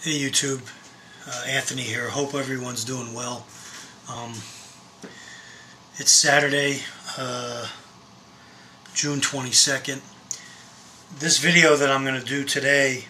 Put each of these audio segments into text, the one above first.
Hey YouTube, Anthony here. Hope everyone's doing well. It's Saturday, June 22nd. This video that I'm going to do today,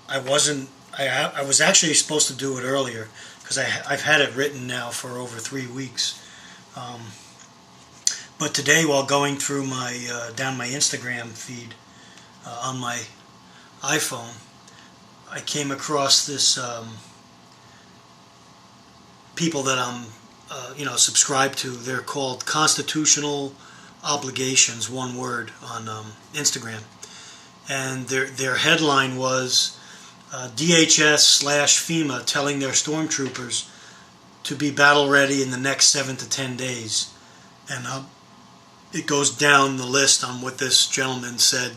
I was actually supposed to do it earlier because I've had it written now for over 3 weeks. But today, while going through down my Instagram feed on my iPhone, I came across this people that I'm subscribed to. They're called Constitutional Obligations, one word, on Instagram, and their headline was DHS/FEMA telling their stormtroopers to be battle ready in the next 7 to 10 days, and it goes down the list on what this gentleman said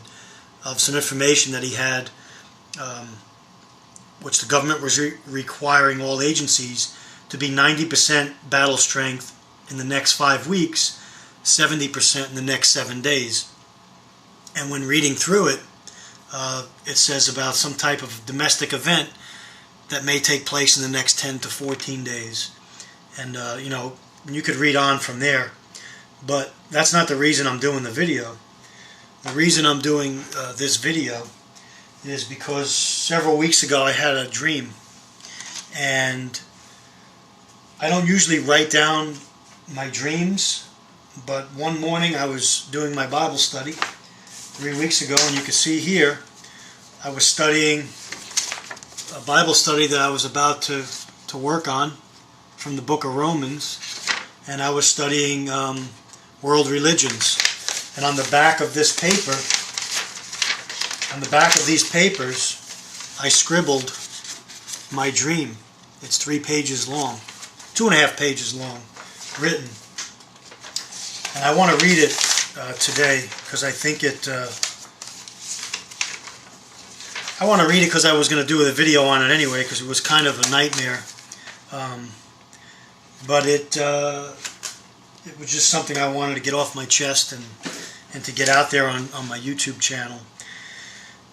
of some information that he had, which the government was requiring all agencies to be 90% battle strength in the next 5 weeks, 70% in the next 7 days. And when reading through it, it says about some type of domestic event that may take place in the next 10 to 14 days. And, you could read on from there. But that's not the reason I'm doing the video. The reason I'm doing this video is because several weeks ago I had a dream, and I don't usually write down my dreams, but one morning I was doing my Bible study 3 weeks ago, and you can see here I was studying a Bible study that I was about to work on from the book of Romans, and I was studying world religions. And on the back of this paper, on the back of these papers, I scribbled my dream. It's 3 pages long, 2.5 pages long, written. And I want to read it today because I think it. I want to read it because I was going to do a video on it anyway because it was kind of a nightmare. But it was just something I wanted to get off my chest and to get out there on my YouTube channel.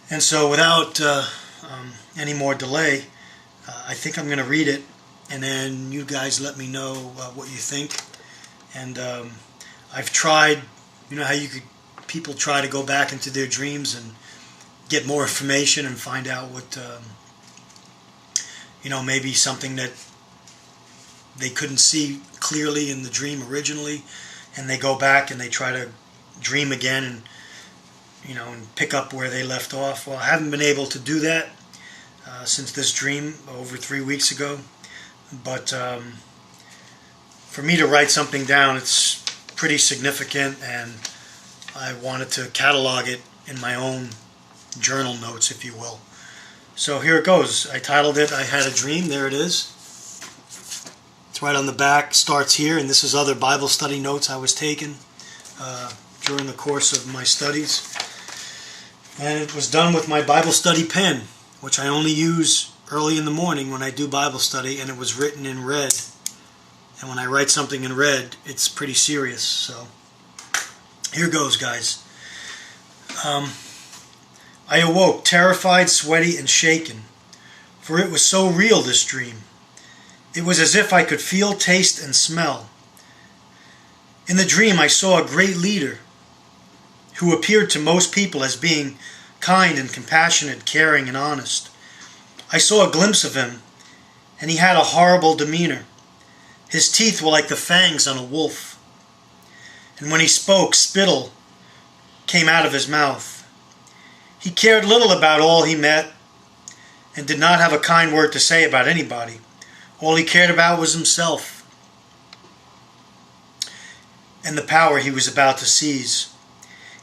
And so without any more delay, I think I'm going to read it, and then you guys let me know what you think. And I've tried, how people try to go back into their dreams and get more information and find out what, maybe something that they couldn't see clearly in the dream originally, and they go back and they try to dream again and pick up where they left off. Well, I haven't been able to do that since this dream over 3 weeks ago, but for me to write something down, it's pretty significant, and I wanted to catalog it in my own journal notes, if you will. So here it goes. I titled it, I Had a Dream. There it is. It's right on the back, starts here, and this is other Bible study notes I was taking during the course of my studies. And it was done with my Bible study pen, which I only use early in the morning when I do Bible study, and it was written in red. And when I write something in red, it's pretty serious. So here goes, guys. I awoke, terrified, sweaty, and shaken, for it was so real, this dream. It was as if I could feel, taste, and smell. In the dream, I saw a great leader who appeared to most people as being kind and compassionate, caring, and honest. I saw a glimpse of him, and he had a horrible demeanor. His teeth were like the fangs on a wolf, and when he spoke, spittle came out of his mouth. He cared little about all he met, and did not have a kind word to say about anybody. All he cared about was himself and the power he was about to seize.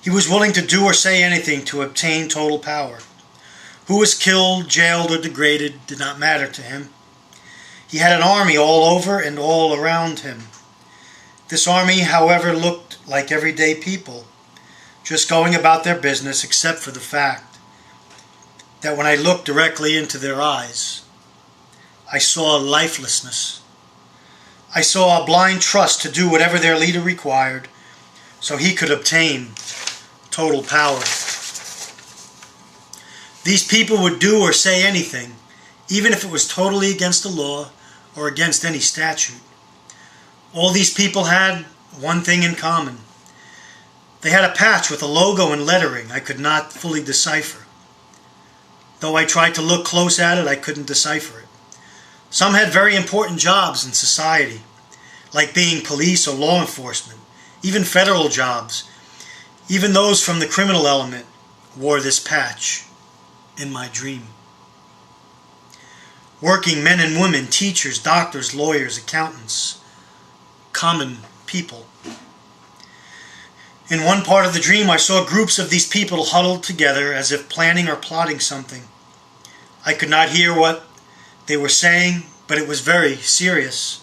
He was willing to do or say anything to obtain total power. Who was killed, jailed, or degraded did not matter to him. He had an army all over and all around him. This army, however, looked like everyday people, just going about their business, except for the fact that when I looked directly into their eyes, I saw lifelessness. I saw a blind trust to do whatever their leader required so he could obtain total power. These people would do or say anything, even if it was totally against the law or against any statute. All these people had one thing in common. They had a patch with a logo and lettering I could not fully decipher. Though I tried to look close at it, I couldn't decipher it. Some had very important jobs in society, like being police or law enforcement, even federal jobs. Even those from the criminal element wore this patch in my dream. Working men and women, teachers, doctors, lawyers, accountants, common people. In one part of the dream, I saw groups of these people huddled together as if planning or plotting something. I could not hear what they were saying, but it was very serious.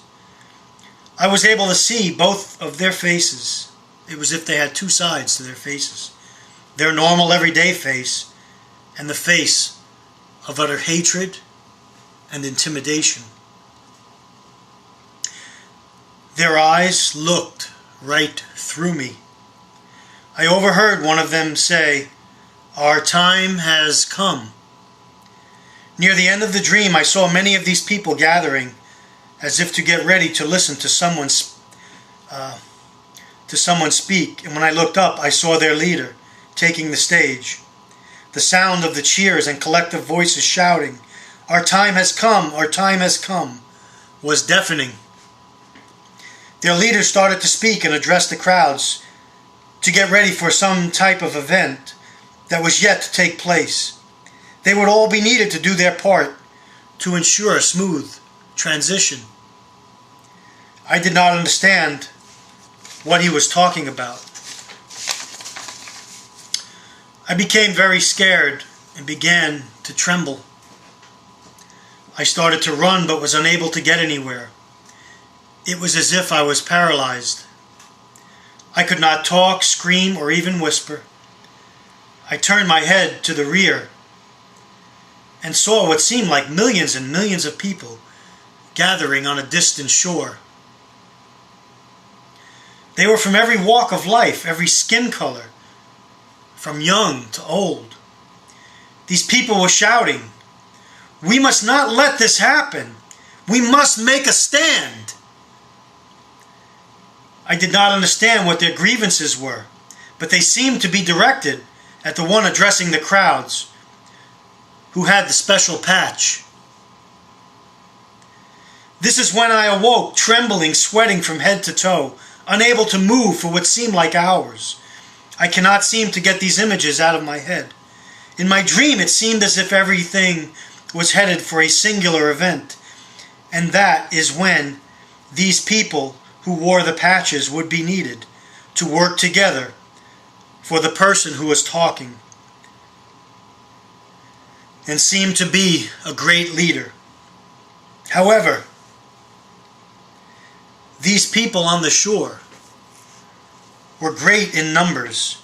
I was able to see both of their faces. It was as if they had two sides to their faces. Their normal everyday face and the face of utter hatred and intimidation. Their eyes looked right through me. I overheard one of them say, "Our time has come." Near the end of the dream, I saw many of these people gathering as if to get ready to listen to someone speak. And when I looked up, I saw their leader taking the stage. The sound of the cheers and collective voices shouting, "Our time has come, our time has come," was deafening. Their leader started to speak and address the crowds to get ready for some type of event that was yet to take place. They would all be needed to do their part to ensure a smooth transition. I did not understand what he was talking about. I became very scared and began to tremble. I started to run but was unable to get anywhere. It was as if I was paralyzed. I could not talk, scream, or even whisper. I turned my head to the rear and saw what seemed like millions and millions of people gathering on a distant shore. They were from every walk of life, every skin color, from young to old. These people were shouting, "We must not let this happen. We must make a stand." I did not understand what their grievances were, but they seemed to be directed at the one addressing the crowds, who had the special patch. This is when I awoke, trembling, sweating from head to toe, unable to move for what seemed like hours. I cannot seem to get these images out of my head. In my dream, it seemed as if everything was headed for a singular event, and that is when these people who wore the patches would be needed to work together for the person who was talking and seemed to be a great leader. However, these people on the shore were great in numbers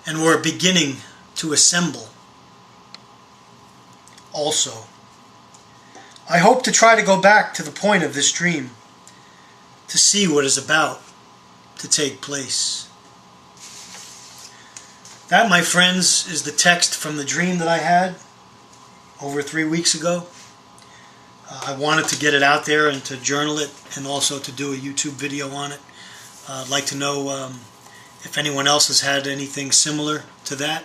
and were beginning to assemble also. I hope to try to go back to the point of this dream to see what is about to take place. That, my friends, is the text from the dream that I had over 3 weeks ago. I wanted to get it out there and to journal it and also to do a YouTube video on it. I'd like to know if anyone else has had anything similar to that.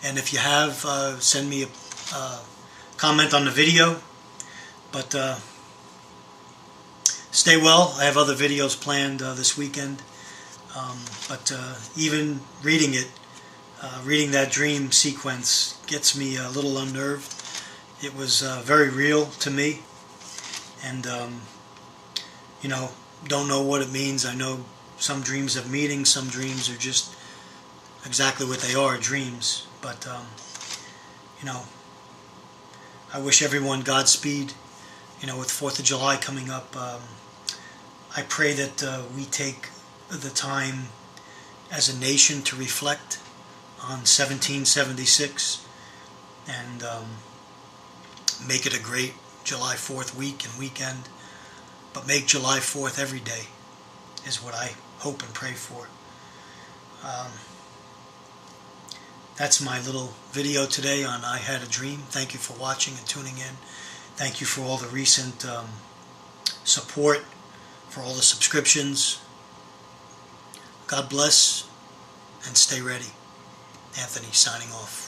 And if you have, send me a comment on the video. But stay well. I have other videos planned this weekend. But even reading it, reading that dream sequence gets me a little unnerved. It was very real to me. And, don't know what it means. I know some dreams have meanings, some dreams are just exactly what they are, dreams. But, I wish everyone Godspeed, with 4th of July coming up. I pray that we take the time as a nation to reflect on 1776 and make it a great July 4th week and weekend. But make July 4th every day is what I hope and pray for. that's my little video today on I Had a Dream. Thank you for watching and tuning in. Thank you for all the recent support, for all the subscriptions. God bless, and stay ready. Anthony signing off.